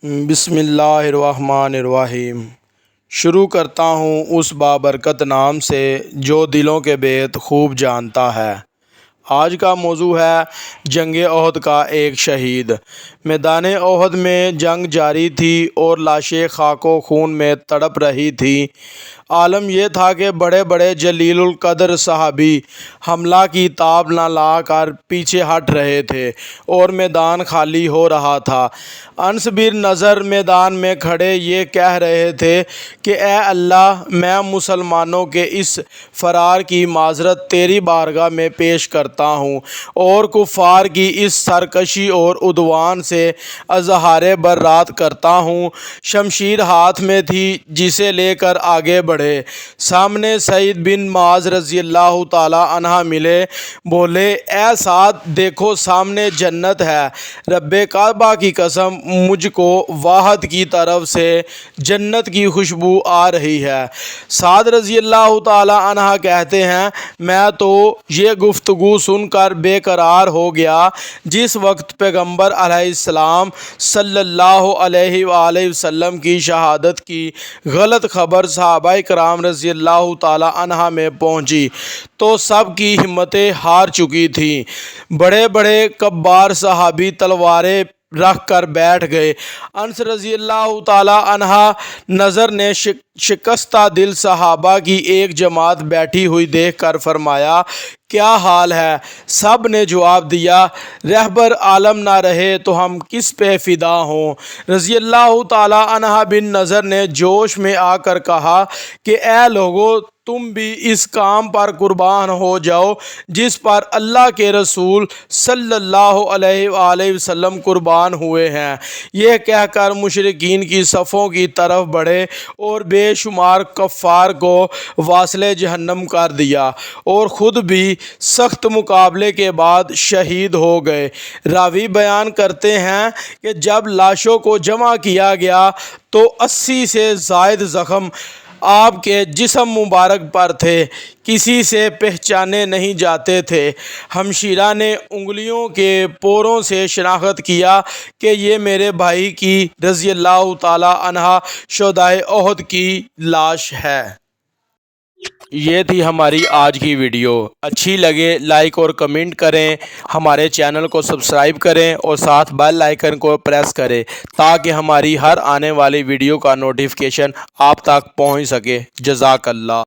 بسم اللہ الرحمن الرحیم۔ شروع کرتا ہوں اس بابرکت نام سے جو دلوں کے بید خوب جانتا ہے۔ آج کا موضوع ہے جنگ احد کا ایک شہید۔ میدان احد میں جنگ جاری تھی اور لاشیں خاک و خون میں تڑپ رہی تھیں۔ عالم یہ تھا کہ بڑے بڑے جلیل القدر صحابی حملہ کی تاب نہ لا کر پیچھے ہٹ رہے تھے اور میدان خالی ہو رہا تھا۔ انس بن نضر میدان میں کھڑے یہ کہہ رہے تھے کہ اے اللہ، میں مسلمانوں کے اس فرار کی معذرت تیری بارگاہ میں پیش کرتا ہوں اور کفار کی اس سرکشی اور عدوان سے اظہار برات کرتا ہوں۔ شمشیر ہاتھ میں تھی جسے لے کر آگے بڑھے۔ سامنے سعید بن معاذ رضی اللہ تعالی عنہ ملے، بولے اے سعد، دیکھو سامنے جنت ہے، رب کعبہ کی قسم مجھ کو واحد کی طرف سے جنت کی خوشبو آ رہی ہے۔ سعد رضی اللہ تعالی عنہ کہتے ہیں میں تو یہ گفتگو سن کر بے قرار ہو گیا جس وقت پیغمبر علیہ السلام صلی اللہ علیہ وآلہ وسلم کی شہادت کی غلط خبر صحابہ کرام رضی اللہ تعالی عنہ میں پہنچی تو سب کی ہمتیں ہار چکی تھیں۔ بڑے بڑے کبار صحابی تلواریں رکھ کر بیٹھ گئے۔ انس رضی اللہ تعالی عنہ نظر نے شکستہ دل صحابہ کی ایک جماعت بیٹھی ہوئی دیکھ کر فرمایا کیا حال ہے؟ سب نے جواب دیا رہبر عالم نہ رہے تو ہم کس پہ فدا ہوں؟ رضی اللہ تعالی عنہ بن نضر نے جوش میں آ کر کہا کہ اے لوگو، تم بھی اس کام پر قربان ہو جاؤ جس پر اللہ کے رسول صلی اللہ علیہ وآلہ وسلم قربان ہوئے ہیں۔ یہ کہہ کر مشرکین کی صفوں کی طرف بڑھے اور بے شمار کفار کو واصل جہنم کر دیا اور خود بھی سخت مقابلے کے بعد شہید ہو گئے۔ راوی بیان کرتے ہیں کہ جب لاشوں کو جمع کیا گیا تو 80 سے زائد زخم آپ کے جسم مبارک پر تھے، کسی سے پہچانے نہیں جاتے تھے۔ ہمشیرہ نے انگلیوں کے پوروں سے شناخت کیا کہ یہ میرے بھائی کی رضی اللہ تعالی عنہ شہدائے احد کی لاش ہے۔ یہ تھی ہماری آج کی ویڈیو۔ اچھی لگے لائک اور کمنٹ کریں، ہمارے چینل کو سبسکرائب کریں اور ساتھ بیل آئیکن کو پریس کریں تاکہ ہماری ہر آنے والی ویڈیو کا نوٹیفیکیشن آپ تک پہنچ سکے۔ جزاک اللہ۔